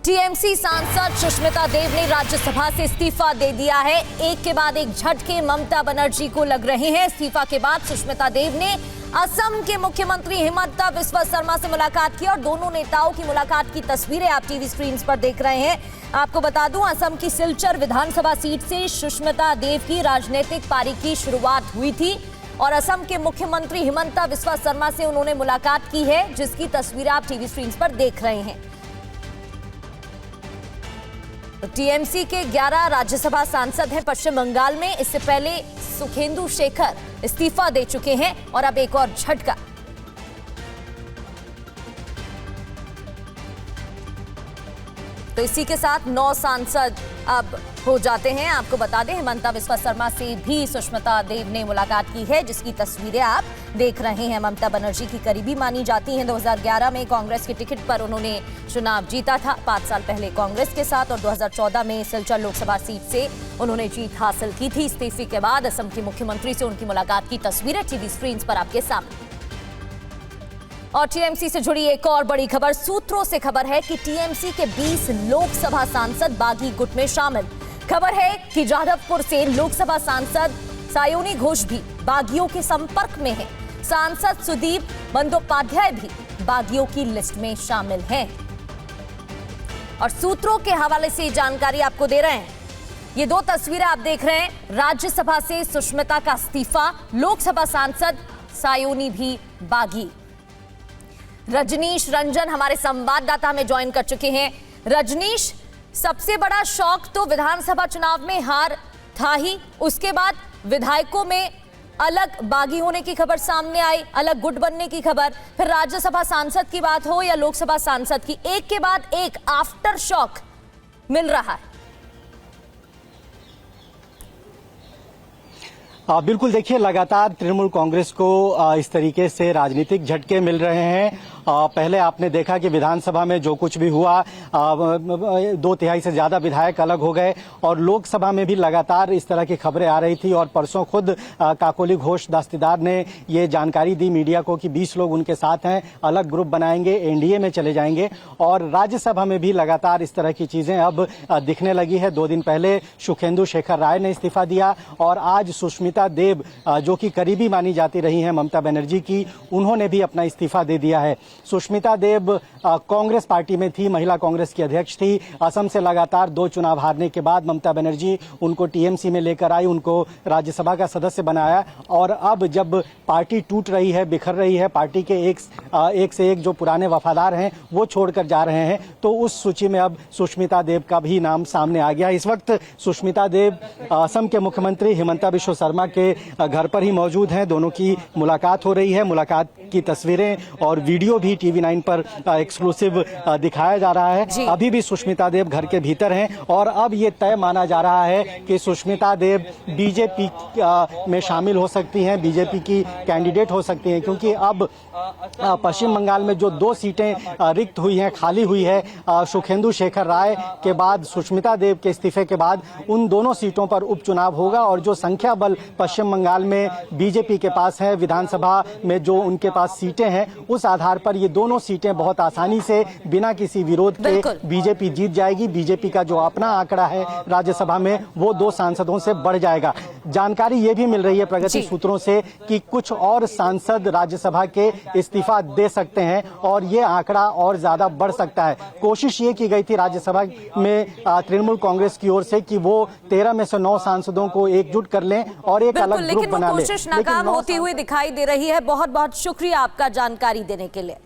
TMC सांसद सुष्मिता देव ने राज्यसभा से इस्तीफा दे दिया है। एक के बाद एक झटके ममता बनर्जी को लग रहे हैं। इस्तीफा के बाद सुष्मिता देव ने असम के मुख्यमंत्री हिमंता बिस्वा शर्मा से मुलाकात की और दोनों नेताओं की मुलाकात की तस्वीरें आप टीवी स्क्रीन पर देख रहे हैं। आपको बता दूं, असम की सिलचर विधानसभा सीट से सुष्मिता देव की राजनीतिक पारी की शुरुआत हुई थी और असम के मुख्यमंत्री हिमंता बिस्वा शर्मा से उन्होंने मुलाकात की है, जिसकी तस्वीरें आप टीवी स्क्रीन पर देख रहे हैं। तो टीएमसी के 11 राज्यसभा सांसद हैं पश्चिम बंगाल में। इससे पहले सुखेंदु शेखर इस्तीफा दे चुके हैं और अब एक और झटका। तो इसी के साथ 9 सांसद अब हो जाते हैं। आपको बता दें, हिमंता बिस्वा शर्मा से भी सुष्मिता देव ने मुलाकात की है, जिसकी तस्वीरें आप देख रहे हैं। ममता बनर्जी की करीबी मानी जाती हैं। 2011 में कांग्रेस के टिकट पर उन्होंने चुनाव जीता था, 5 साल पहले कांग्रेस के साथ, और 2014 में सिलचर लोकसभा सीट से उन्होंने जीत हासिल की थी। इस्तीफे के बाद असम के मुख्यमंत्री से उनकी मुलाकात की तस्वीरें टीवी स्क्रीन पर आपके सामने। और टीएमसी से जुड़ी एक और बड़ी खबर। सूत्रों से खबर है कि टीएमसी के 20 लोकसभा सांसद बागी गुट में शामिल। खबर है कि जाधवपुर से लोकसभा सांसद सायोनी घोष भी बागियों के संपर्क में हैं। सांसद सुदीप बंदोपाध्याय भी बागियों की लिस्ट में शामिल हैं। और सूत्रों के हवाले से जानकारी आपको दे रहे हैं। ये 2 तस्वीरें आप देख रहे हैं। राज्यसभा से सुष्मिता का इस्तीफा, लोकसभा सांसद सायोनी भी बागी। रजनीश रंजन हमारे संवाददाता हमें ज्वाइन कर चुके हैं। रजनीश, सबसे बड़ा शौक तो विधानसभा चुनाव में हार था ही, उसके बाद विधायकों में अलग बागी होने की खबर सामने आई, अलग गुट बनने की खबर, फिर राज्यसभा सांसद की बात हो या लोकसभा सांसद की, एक के बाद एक आफ्टर शॉक मिल रहा है। बिल्कुल, देखिए, लगातार तृणमूल कांग्रेस को इस तरीके से राजनीतिक झटके मिल रहे हैं। पहले आपने देखा कि विधानसभा में जो कुछ भी हुआ, 2/3 से ज्यादा विधायक अलग हो गए और लोकसभा में भी लगातार इस तरह की खबरें आ रही थी। और परसों खुद काकोली घोष दस्तीदार ने ये जानकारी दी मीडिया को कि 20 लोग उनके साथ हैं, अलग ग्रुप बनाएंगे, एनडीए में चले जाएंगे। और राज्यसभा में भी लगातार इस तरह की चीजें अब दिखने लगी है। 2 दिन पहले सुखेंदु शेखर राय ने इस्तीफा दिया और आज सुष्मिता देव, जो कि करीबी मानी जाती रही हैं ममता बनर्जी की, उन्होंने भी अपना इस्तीफा दे दिया है। सुष्मिता देव कांग्रेस पार्टी में थी, महिला कांग्रेस की अध्यक्ष थी। असम से लगातार 2 चुनाव हारने के बाद ममता बनर्जी उनको टीएमसी में लेकर आई, उनको राज्यसभा का सदस्य बनाया। और अब जब पार्टी टूट रही है, बिखर रही है, पार्टी के एक से एक जो पुराने वफादार हैं वो छोड़कर जा रहे हैं, तो उस सूची में अब सुष्मिता देव का भी नाम सामने आ गया। इस वक्त सुष्मिता देव असम के मुख्यमंत्री हिमंता बिस्वा शर्मा के घर पर ही मौजूद हैं। दोनों की मुलाकात हो रही है। मुलाकात की तस्वीरें और वीडियो भी टीवी9 पर एक्सक्लूसिव दिखाया जा रहा है। अभी भी सुष्मिता देव घर के भीतर हैं और अब ये तय माना जा रहा है कि सुष्मिता देव बीजेपी में शामिल हो सकती हैं, बीजेपी की कैंडिडेट हो सकती हैं, क्योंकि अब पश्चिम बंगाल में जो 2 सीटें रिक्त हुई हैं, खाली हुई है, सुखेंदु शेखर राय के बाद सुष्मिता देव के इस्तीफे के बाद उन दोनों सीटों पर उपचुनाव होगा। और जो संख्या बल पश्चिम बंगाल में बीजेपी के पास है, विधानसभा में जो उनके पास सीटें हैं, उस आधार पर ये दोनों सीटें बहुत आसानी से बिना किसी विरोध के बीजेपी जीत जाएगी। बीजेपी का जो अपना आंकड़ा है राज्यसभा में, वो 2 सांसदों से बढ़ जाएगा। जानकारी ये भी मिल रही है प्रगति सूत्रों से कि कुछ और सांसद राज्यसभा के इस्तीफा दे सकते हैं और ये आंकड़ा और ज्यादा बढ़ सकता है। कोशिश ये की गई थी राज्यसभा में तृणमूल कांग्रेस की ओर से कि वो 13 में से 9 सांसदों को एकजुट कर लें और एक अलग ग्रुप बना लें, लेकिन कोशिश नाकाम होती हुई दिखाई दे रही है। बहुत बहुत शुक्रिया आपका जानकारी देने के लिए।